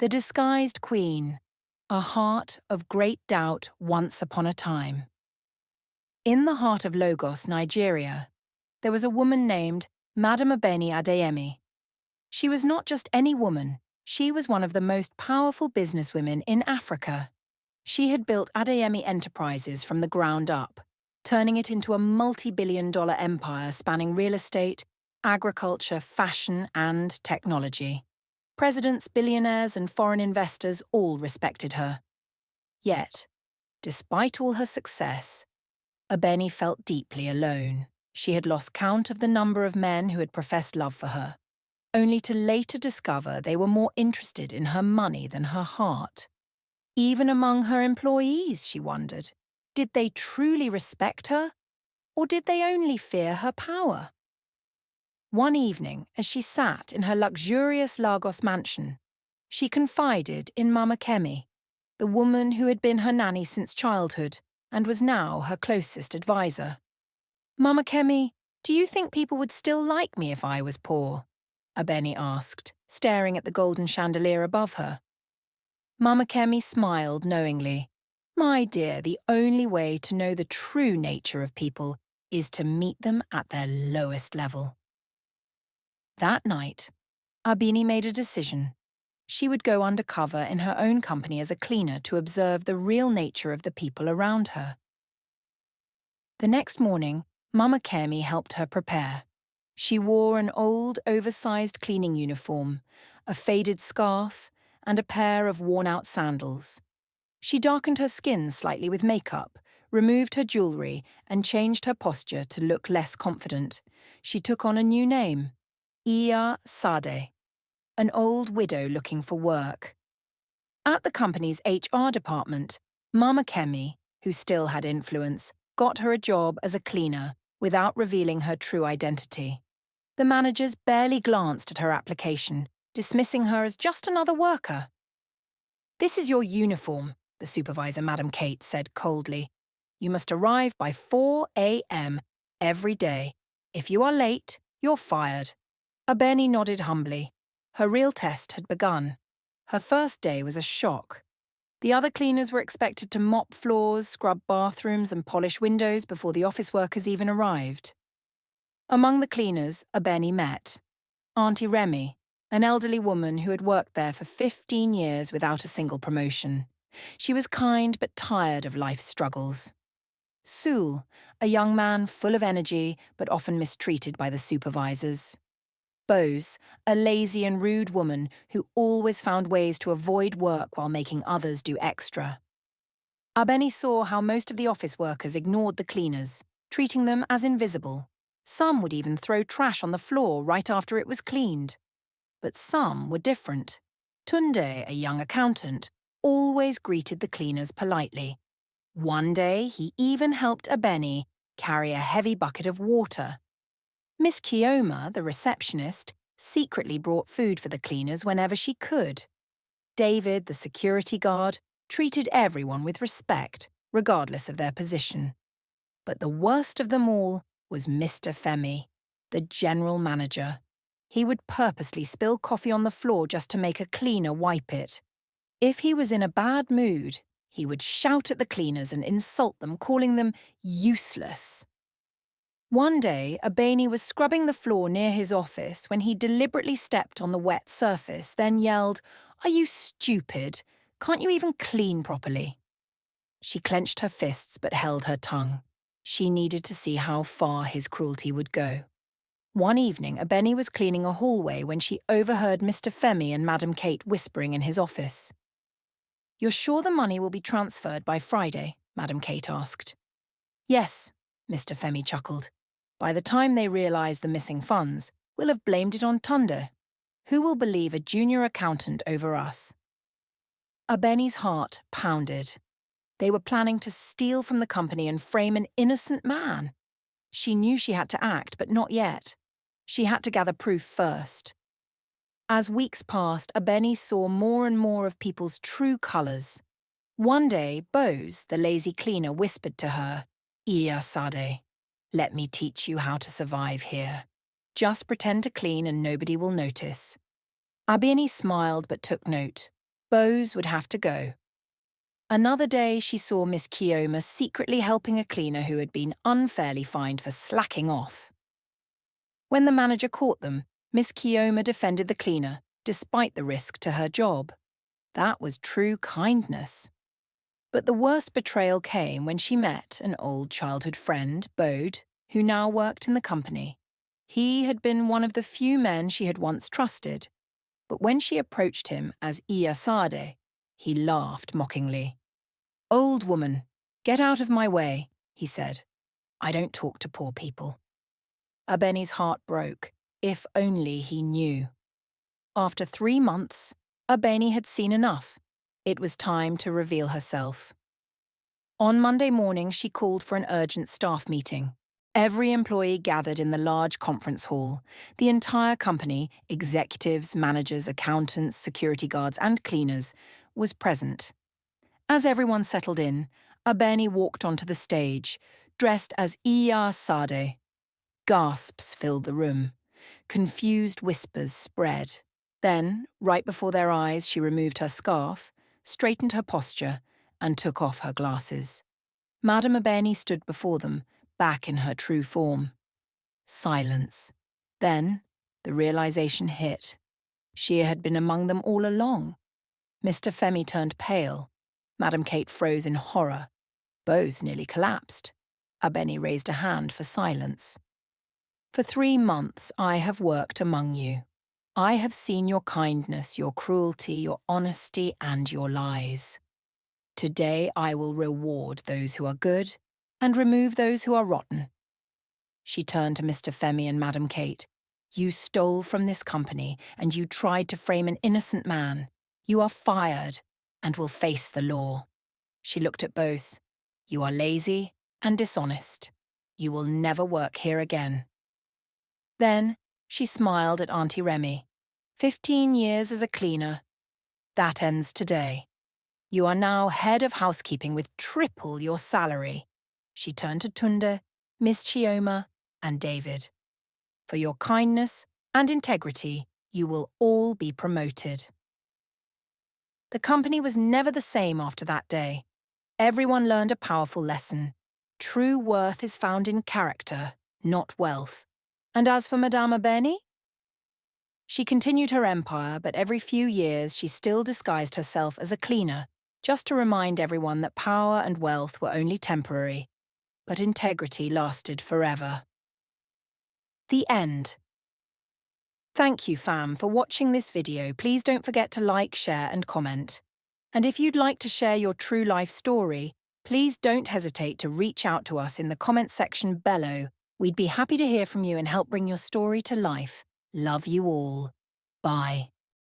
The Disguised Queen, a heart of great doubt once upon a time. In the heart of Lagos, Nigeria, there was a woman named Madam Abeni Adeyemi. She was not just any woman, she was one of the most powerful businesswomen in Africa. She had built Adeyemi Enterprises from the ground up, turning it into a multi-billion-dollar empire spanning real estate, agriculture, fashion, and technology. Presidents, billionaires, and foreign investors all respected her. Yet, despite all her success, Abeni felt deeply alone. She had lost count of the number of men who had professed love for her, only to later discover they were more interested in her money than her heart. Even among her employees, she wondered, did they truly respect her, or did they only fear her power? One evening, as she sat in her luxurious Lagos mansion, she confided in Mama Kemi, the woman who had been her nanny since childhood and was now her closest advisor. "Mama Kemi, do you think people would still like me if I was poor?" Abeni asked, staring at the golden chandelier above her. Mama Kemi smiled knowingly. "My dear, the only way to know the true nature of people is to meet them at their lowest level." That night, Abeni made a decision. She would go undercover in her own company as a cleaner to observe the real nature of the people around her. The next morning, Mama Kemi helped her prepare. She wore an old, oversized cleaning uniform, a faded scarf, and a pair of worn-out sandals. She darkened her skin slightly with makeup, removed her jewelry, and changed her posture to look less confident. She took on a new name, Iya Sade, an old widow looking for work. At the company's HR department, Mama Kemi, who still had influence, got her a job as a cleaner without revealing her true identity. The managers barely glanced at her application, dismissing her as just another worker. "This is your uniform," the supervisor, Madam Kate, said coldly. "You must arrive by 4 a.m. every day. If you are late, you're fired." Abeni nodded humbly. Her real test had begun. Her first day was a shock. The other cleaners were expected to mop floors, scrub bathrooms, and polish windows before the office workers even arrived. Among the cleaners, Abeni met Auntie Remy, an elderly woman who had worked there for 15 years without a single promotion. She was kind but tired of life's struggles. Sul, a young man full of energy but often mistreated by the supervisors. Bose, a lazy and rude woman who always found ways to avoid work while making others do extra. Abeni saw how most of the office workers ignored the cleaners, treating them as invisible. Some would even throw trash on the floor right after it was cleaned. But some were different. Tunde, a young accountant, always greeted the cleaners politely. One day, he even helped Abeni carry a heavy bucket of water. Miss Kioma, the receptionist, secretly brought food for the cleaners whenever she could. David, the security guard, treated everyone with respect, regardless of their position. But the worst of them all was Mr. Femi, the general manager. He would purposely spill coffee on the floor just to make a cleaner wipe it. If he was in a bad mood, he would shout at the cleaners and insult them, calling them useless. One day, Abeni was scrubbing the floor near his office when he deliberately stepped on the wet surface, then yelled, "Are you stupid? Can't you even clean properly?" She clenched her fists but held her tongue. She needed to see how far his cruelty would go. One evening, Abeni was cleaning a hallway when she overheard Mr. Femi and Madam Kate whispering in his office. "You're sure the money will be transferred by Friday?" Madam Kate asked. "Yes," Mr. Femi chuckled. "By the time they realise the missing funds, we'll have blamed it on Tunde. Who will believe a junior accountant over us?" Abeni's heart pounded. They were planning to steal from the company and frame an innocent man. She knew she had to act, but not yet. She had to gather proof first. As weeks passed, Abeni saw more and more of people's true colours. One day, Bose, the lazy cleaner, whispered to her, "Iya Sade, let me teach you how to survive here. Just pretend to clean and nobody will notice." Abeni smiled but took note. Bose would have to go. Another day, she saw Miss Kioma secretly helping a cleaner who had been unfairly fined for slacking off. When the manager caught them, Miss Kioma defended the cleaner, despite the risk to her job. That was true kindness. But the worst betrayal came when she met an old childhood friend, Bode, who now worked in the company. He had been one of the few men she had once trusted, but when she approached him as Iya Sade, he laughed mockingly. "Old woman, get out of my way," he said. "I don't talk to poor people." Abeni's heart broke. If only he knew. After 3 months, Abeni had seen enough. It was time to reveal herself. On Monday morning, she called for an urgent staff meeting. Every employee gathered in the large conference hall. The entire company, executives, managers, accountants, security guards, and cleaners, was present. As everyone settled in, Abeni walked onto the stage, dressed as Iya Sade. Gasps filled the room. Confused whispers spread. Then, right before their eyes, she removed her scarf, straightened her posture, and took off her glasses. Madame Abeni stood before them, back in her true form. Silence. Then, the realization hit. She had been among them all along. Mr. Femi turned pale. Madame Kate froze in horror. Bose nearly collapsed. Abeni raised a hand for silence. "For 3 months I have worked among you. I have seen your kindness, your cruelty, your honesty, and your lies. Today I will reward those who are good and remove those who are rotten." She turned to Mr. Femi and Madame Kate. "You stole from this company and you tried to frame an innocent man. You are fired and will face the law." She looked at Bose. "You are lazy and dishonest. You will never work here again." Then she smiled at Auntie Remy. 15 years as a cleaner. That ends today. You are now head of housekeeping with triple your salary. She turned to Tunde, Miss Chioma, and David. For your kindness and integrity, you will all be promoted. The company was never the same after that day. Everyone learned a powerful lesson. True worth is found in character, not wealth. And as for Madame Abeni? She continued her empire, but every few years she still disguised herself as a cleaner, just to remind everyone that power and wealth were only temporary, but integrity lasted forever. The end. Thank you, fam, for watching this video. Please don't forget to like, share, and comment. And if you'd like to share your true life story, please don't hesitate to reach out to us in the comment section below. We'd be happy to hear from you and help bring your story to life. Love you all. Bye.